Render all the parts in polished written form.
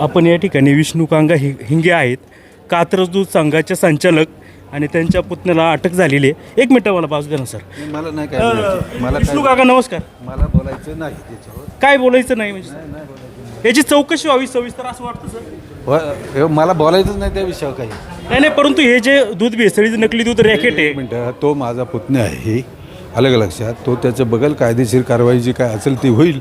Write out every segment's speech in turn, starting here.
आपण या ठिकाणी विष्णुकांगा हिंगे आहेत, कात्रज दूध संघाचे संचालक आणि त्यांच्या पुतण्याला अटक झालेली आहे. एक मिनिट मला बाजू द्या ना सर. मला नाही काय बोलायचं. मला विष्णू काका नमस्कार. मला बोलायचं नाही त्याच्यावर. काय बोलायचं नाही म्हणजे याची चौकशी व्हावी सविस्तर असं वाटतं सर. मला बोलायचंच नाही त्या विषयावर काही. नाही परंतु हे जे दूध भेसळीचं नकली दूध रॅकेट आहे. एक मिनटं, तो माझा पुतण्या आहे, अलग लक्षात. तो त्याचं बगल कायदेशीर कारवाई जी काय असेल ती होईल.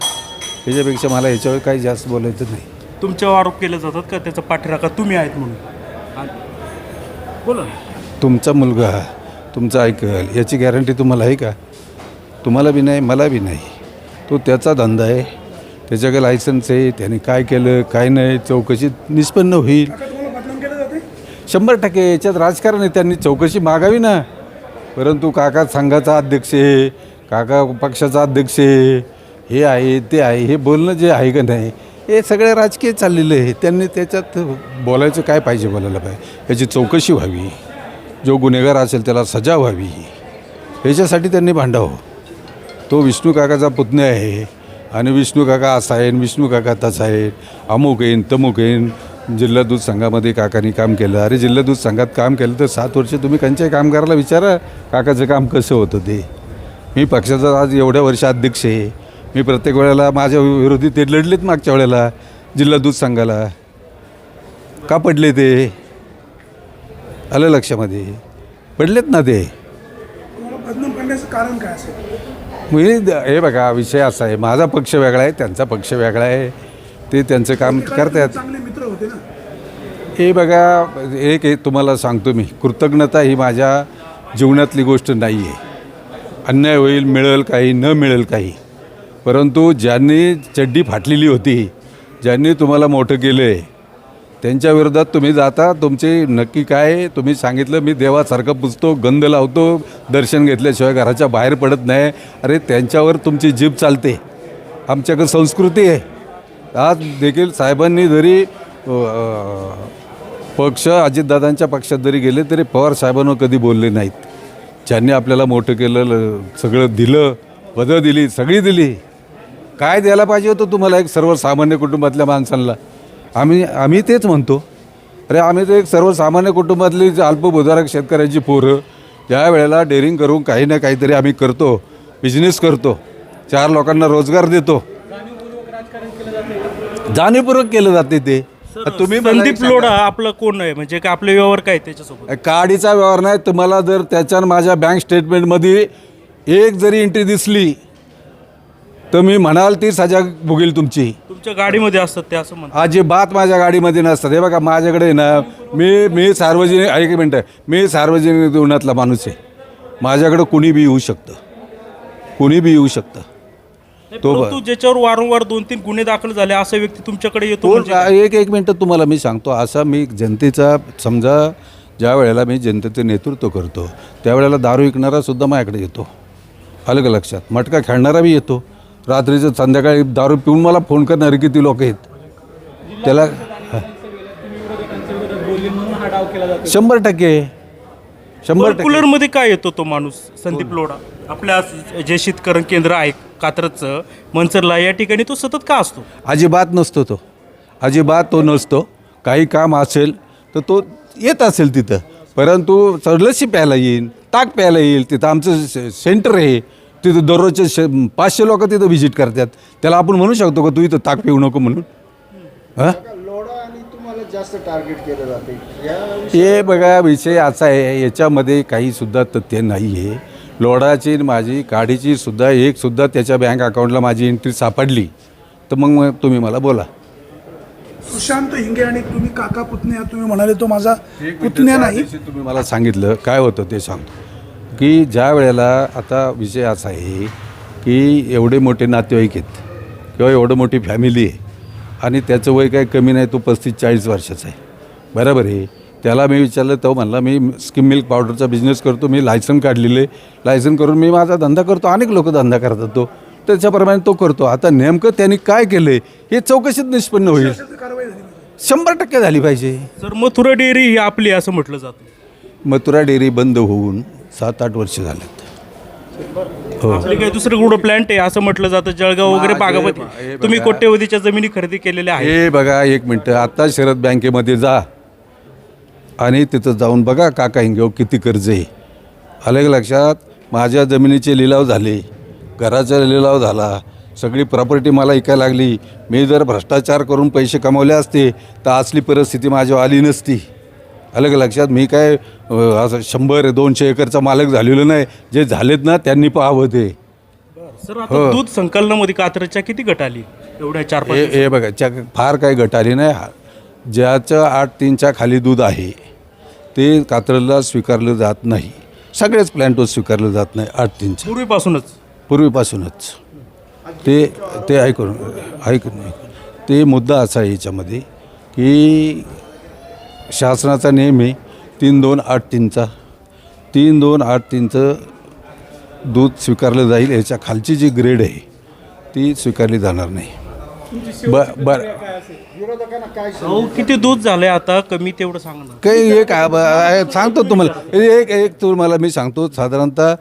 त्याच्यापेक्षा मला याच्यावर काही जास्त बोलायचं नाही. तुमच्यावर आरोप केले जातात का त्याचा पाठराखा तुम्ही आहेत म्हणून? बोला. तुमचा मुलगा तुमचं ऐकल याची गॅरंटी तुम्हाला आहे का? तुम्हाला बी नाही, मला बी नाही. तो त्याचा धंदा आहे, त्याच्याकडे लायसन्स आहे. त्याने काय केलं काय नाही चौकशीत निष्पन्न होईल. 100% याच्यात राजकारण आहे. त्यांनी चौकशी मागावी ना. परंतु काका संघाचा अध्यक्ष आहे, काका पक्षाचा अध्यक्ष आहे, हे आहे ते आहे, हे बोलणं जे आहे का नाही हे सगळे राजकीय चाललेलं आहे. त्यांनी त्याच्यात बोलायचं काय पाहिजे, बोलायला पाहिजे. याची चौकशी व्हावी, जो गुन्हेगार असेल त्याला सजा व्हावी, याच्यासाठी त्यांनी भांडावं. तो विष्णू काकाचा पुतण्या आहे आणि विष्णू काका असा आहे, विष्णू काका तसा आहे, अमुक येईन तमुक येईन. जिल्हा दूध संघामध्ये काकांनी काम केलं. अरे जिल्हा दूध संघात काम केलं तर 7 वर्ष तुम्ही कंच्या कामगाराला विचारा काकाचं काम कसं होतं ते. मी पक्षाचा आज एवढ्या वर्ष अध्यक्ष आहे. मी प्रत्येक वेळेला माझ्या विरोधी ते लढलेत. मागच्या वेळेला जिल्हा दूध संघाला का पडले ते आलं लक्षामध्ये पडलेत ना ते. बदनाम करण्याचं कारण काय असेल? मी हे बघा विषय असा आहे, माझा पक्ष वेगळा आहे, त्यांचा पक्ष वेगळा आहे. ते त्यांचं काम करतात. चांगले मित्र होते ना. हे बघा एक तुम्हाला सांगतो मी, कृतज्ञता ही माझ्या जीवनातली गोष्ट नाही आहे. अन्याय होईल, मिळेल काही, न मिळेल काही. परंतु ज्यांनी चड्डी फाटलेली होती, ज्यांनी तुम्हाला मोठं केलं आहे, त्यांच्या विरोधात तुम्ही जाता. तुमचे नक्की काय तुम्ही सांगितलं, मी देवासारखं पुजतो, गंध लावतो, दर्शन घेतल्याशिवाय घराच्या बाहेर पडत नाही. अरे त्यांच्यावर तुमची जीभ चालते. आमच्याकडे संस्कृती आहे. आज देखील साहेबांनी जरी पक्ष अजितदादांच्या पक्षात जरी गेले तरी पवार साहेबांवर कधी बोलले नाहीत. ज्यांनी आपल्याला मोठं केलं, सगळं दिलं, पदं दिली, सगळी दिली. काय द्यायला पाहिजे होतं तुम्हाला एक सर्वसामान्य कुटुंबातल्या माणसांना? आम्ही तेच म्हणतो. अरे आम्ही तर एक सर्वसामान्य कुटुंबातली अल्पभूधारक शेतकऱ्यांची पोरं, ज्या वेळेला डेअरिंग करून काही ना काहीतरी आम्ही करतो, बिझनेस करतो, 4 लोकांना रोजगार देतो. जाणीवपूर्वक केलं जाते ते. तुम्ही संदीप लोढा आपलं कोण आहे म्हणजे का आपले व्यवहार काय त्याच्यासोबत? काडीचा व्यवहार नाही. तुम्हाला जर त्याच्यानं माझ्या बँक स्टेटमेंटमध्ये एक जरी एंट्री दिसली तर मी म्हणाल ती सजा भोगेल तुमची. तुमच्या गाडीमध्ये असतात ते असं म्हणतात? अजिबात माझ्या गाडीमध्ये नसतात. हे बघा माझ्याकडे ना, मी सार्वजनिक, एक मिनटं, मी सार्वजनिक जीवनातला माणूस आहे. माझ्याकडं कुणी बी येऊ शकतं, कुणी बी येऊ शकतं. परंतु ज्याच्यावर वारंवार 2-3 गुन्हे दाखल झाले असा व्यक्ती तुमच्याकडे येतो म्हणजे एक मिनटं तुम्हाला मी सांगतो. असा मी जनतेचा, समजा ज्या वेळेला मी जनतेचं नेतृत्व करतो त्यावेळेला दारू विकणारा सुद्धा माझ्याकडे येतो. अलग लक्षात. मटका खेळणारा बी येतो. रात्रीचं संध्याकाळी दारू पिऊन मला फोन करणारे किती लोक आहेत. त्याला 100% कूलरमध्ये काय येतो तो माणूस संदीप लोढा? आपल्या जे शीतकरण केंद्र आहे कात्रजचं मनसरला, या ठिकाणी तो सतत का असतो? अजिबात नसतो तो. अजिबात तो नसतो. काही काम असेल तर तो येत असेल तिथं. परंतु लस्सी प्यायला येईल, ताक प्यायला येईल. तिथं आमचं सेंटर आहे. तिथं दररोजचे 500 लोक तिथं व्हिजिट करतात. त्याला आपण म्हणू शकतो का तू इथं ताक पिऊ नको म्हणून? हां, लोढा आणि तुम्हाला जास्त टार्गेट केलं जाते. हे बघा विषय असा आहे, याच्यामध्ये काहीसुद्धा तथ्य नाही आहे. लोढाची माझी काडीची सुद्धा एक सुद्धा त्याच्या बँक अकाउंटला माझी एंट्री सापडली तर मग तुम्ही मला बोला. सुशांत हिंगे आणि तुम्ही काका पुतण्या, तुम्ही म्हणाले तो माझा पुतण्या नाही. तुम्ही मला सांगितलं काय होतं ते सांगतो की ज्या वेळेला आता विषय असा आहे की एवढे मोठे नातेवाईक आहेत किंवा एवढं मोठी फॅमिली आहे आणि त्याचं वय काही कमी नाही. तो 35-40 वर्षाचा आहे, बरोबर आहे. त्याला मी विचारलं, तो म्हणला मी स्किम मिल्क पावडरचा बिझनेस करतो, मी लायसन काढलेले, लायसन करून मी माझा धंदा करतो. अनेक लोक धंदा करतात, तो त्याच्याप्रमाणे तो करतो. आता नेमकं त्यांनी काय केलं हे चौकशीत निष्पन्न होईल. 100% झाली पाहिजे. सर मथुरा डेअरी ही आपली असं म्हटलं जातं. मथुरा डेअरी बंद होऊन 7-8 वर्ष झालेत. हो. आपली काही दुसरं कुठं प्लॅन्ट आहे असं म्हटलं जातं, जळगाव वगैरे भागामध्ये तुम्ही कोट्यवधीच्या जमिनी खरेदी केलेल्या आहेत. हे बघा एक मिनटं, आत्ता शरद बँकेमध्ये जा आणि तिथं जाऊन बघा काका हिंगेव किती कर्ज आहे. आलं का लक्षात? माझ्या जमिनीचे लिलाव झाले, घराचा लिलाव झाला, सगळी प्रॉपर्टी मला ऐकायला लागली. मी जर भ्रष्टाचार करून पैसे कमवले असते तर असली परिस्थिती माझ्यावर आली नसती. आलं का लक्षात? मी काय असं 100-200 एकरचा मालक झालेलो नाही. जे झालेत ना त्यांनी पाहावं ते. सर आता दूध संकलनामध्ये कात्रजच्या किती गट आली एवढ्या 4-5? हे बघा फार काही गट आली नाही. ज्याचं 8-3च्या खाली दूध आहे ते कात्रजला स्वीकारलं जात नाही. सगळेच प्लॅन्टवर स्वीकारलं जात नाही 8-3च्या पूर्वीपासूनच. ते ऐकून ते मुद्दा असा आहे याच्यामध्ये की शासनाचा नियम आहे 3283चा. 3283चं दूध स्वीकारलं जाईल. याच्या खालची जी ग्रेड आहे ती स्वीकारली जाणार नाही. विरोधकांना काय अहो किती दूध झालंय आता कमी तेवढं सांगा ना. काही एक सांगतो तुम्हाला, एक तुम्हाला मी सांगतो. साधारणतः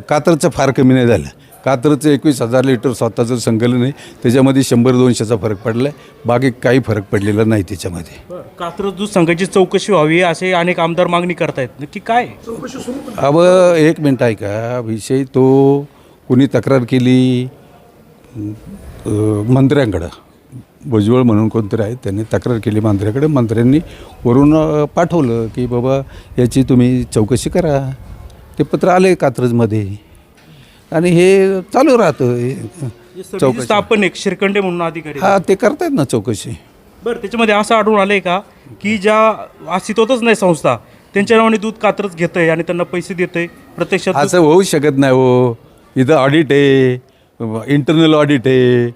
कात्रजचं फार कमी नाही झालं. कात्रजचं 21,000 लिटर स्वतःचं संकलन आहे, त्याच्यामध्ये 100-200चा फरक पडला आहे. बाकी काही फरक पडलेला नाही त्याच्यामध्ये. कात्रज दूध संघाची चौकशी व्हावी असे अनेक आमदार मागणी करतायत, नक्की काय? अब एक मिनटं ऐका, विषय तो कुणी तक्रार केली मंत्र्यांकडं, भुजबळ म्हणून कोणतरी आहे, त्यांनी तक्रार केली मंत्र्याकडे. मंत्र्यांनी वरून पाठवलं की बाबा याची तुम्ही चौकशी करा. ते पत्र आले कात्रजमध्ये आणि हे चालू राहतं चौकशी. स्थापन एक शिरकंडे म्हणून अधिकारी, हां ते करतायत ना चौकशी. बरं त्याच्यामध्ये असं आढळून आलंय का की ज्या अस्तित्वातच नाही संस्था त्यांच्या नावाने दूध कात्रज घेतंय आणि त्यांना पैसे देतंय प्रत्यक्षात? असं होऊ शकत नाही हो. इथं ऑडिट आहे, इंटरनल ऑडिट आहे,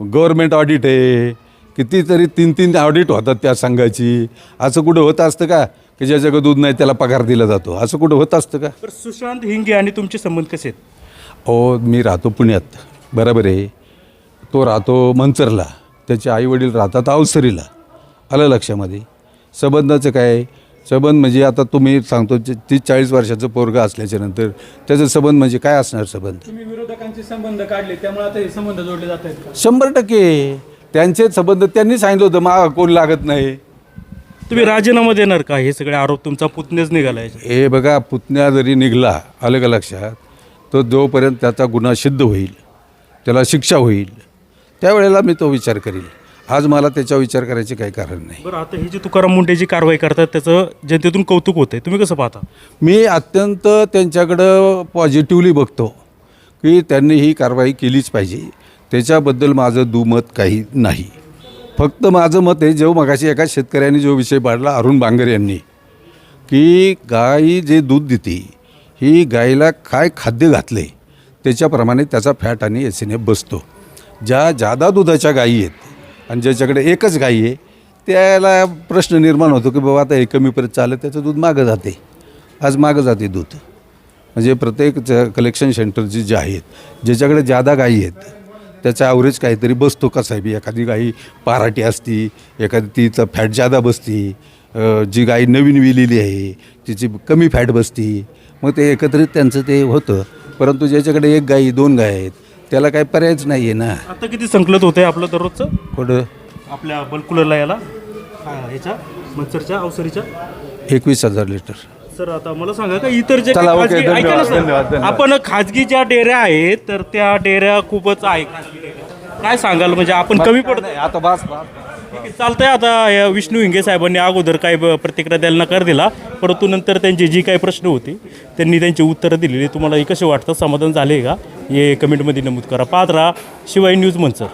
गव्हर्मेंट ऑडिट आहे, कितीतरी 3 ऑडिट होतात त्या संघाची. असं कुठं होत असतं का की ज्याच्याकडे दूध नाही त्याला पगार दिला जातो? असं कुठं होत असतं का? तर सुशांत हिंगे आणि तुमचे संबंध कसे आहेत? हो, मी राहतो पुण्यात, बरोबर आहे. तो राहतो मंचरला, त्याचे आईवडील राहतात अवसरीला. आलं लक्षामध्ये? संबंधाचं काय? संबंध म्हणजे आता तुम्ही सांगतो 30-40 वर्षाचं पोरगं असल्याच्यानंतर त्याचं संबंध म्हणजे काय असणार संबंध? तुम्ही विरोधकांचे संबंध काढले त्यामुळे आता हे संबंध जोडले जात आहेत का? 100% त्यांचे संबंध. त्यांनी सांगितलं होतं मा कोण लागत नाही. तुम्ही राजीनामा देणार का? हे सगळे आरोप तुमचा पुतणेच निघालाय. हे बघा, पुतण्या जरी निघाला, आलं का लक्षात, तर जोपर्यंत त्याचा गुन्हा सिद्ध होईल, त्याला शिक्षा होईल, त्यावेळेला मी तो विचार करील. आज मला त्याचा विचार करायचे काही कारण नाही. बरं आता ही जी तुकाराम मुंडेची कारवाई करतात त्याचं जनतेतून कौतुक होतंय, तुम्ही कसं पाहता? मी अत्यंत त्यांच्याकडं पॉझिटिव्हली बघतो की त्यांनी ही कारवाई केलीच पाहिजे. त्याच्याबद्दल माझं दुमत काही नाही. फक्त माझं मत आहे, जो मगाशी एका शेतकऱ्यांनी जो विषय पाडला अरुण बांगर यांनी, की गाई जे दूध देते ही गाईला काय खाद्य घातले त्याच्याप्रमाणे त्याचा फॅट आणि एसएनएफ बसतो. ज्या जादा दुधाच्या गायी आहेत आणि ज्याच्याकडे एकच गाई आहे त्याला प्रश्न निर्माण होतो की बाबा आता हे कमी परत चालत, त्याचं दूध मागं जाते. आज मागं जाते दूध. म्हणजे प्रत्येक कलेक्शन सेंटरची जे आहेत, ज्याच्याकडे जादा गायी आहेत त्याचा ॲव्हरेज काहीतरी बसतो. कसा आहे बी, एखादी गाई पाराटी असती, एखादी तिचं फॅट जादा बसती, जी गाई नवीन विलेली आहे तिची कमी फॅट बसती. मग ते एकत्रित त्यांचं ते होतं. परंतु ज्याच्याकडे एक गाई 2 गाय आहेत त्याला काही पर्यायच नाही आहे ना. आता किती संकलित होतंय आपलं दररोजचं कुठं? आपल्या बल्कुलरला याला ह्याच्या मंचरच्या अवसरीच्या 21,000 लिटर. सर आता मला सांगा का इतर जे चला, काही ओके, खाजगी- ऐका ना धन्यवाद, सर, धन्यवाद. आपण खाजगी ज्या डेऱ्या आहेत तर त्या डेऱ्या खूपच आहे खाजगी डेऱ्या. काय सांगाल म्हणजे आपण कमी पडत आता बस चालतंय? आता या विष्णू हिंगे साहेबांनी अगोदर काही प्रतिक्रिया द्यायला नकार दिला, परंतु नंतर त्यांचे जी काही प्रश्न होते त्यांनी त्यांची उत्तरं दिलेली. तुम्हाला हे कसे वाटतं? समाधान झाले का? हे कमेंटमध्ये नमूद करा. पाहत राहा शिवाय न्यूज मंचर.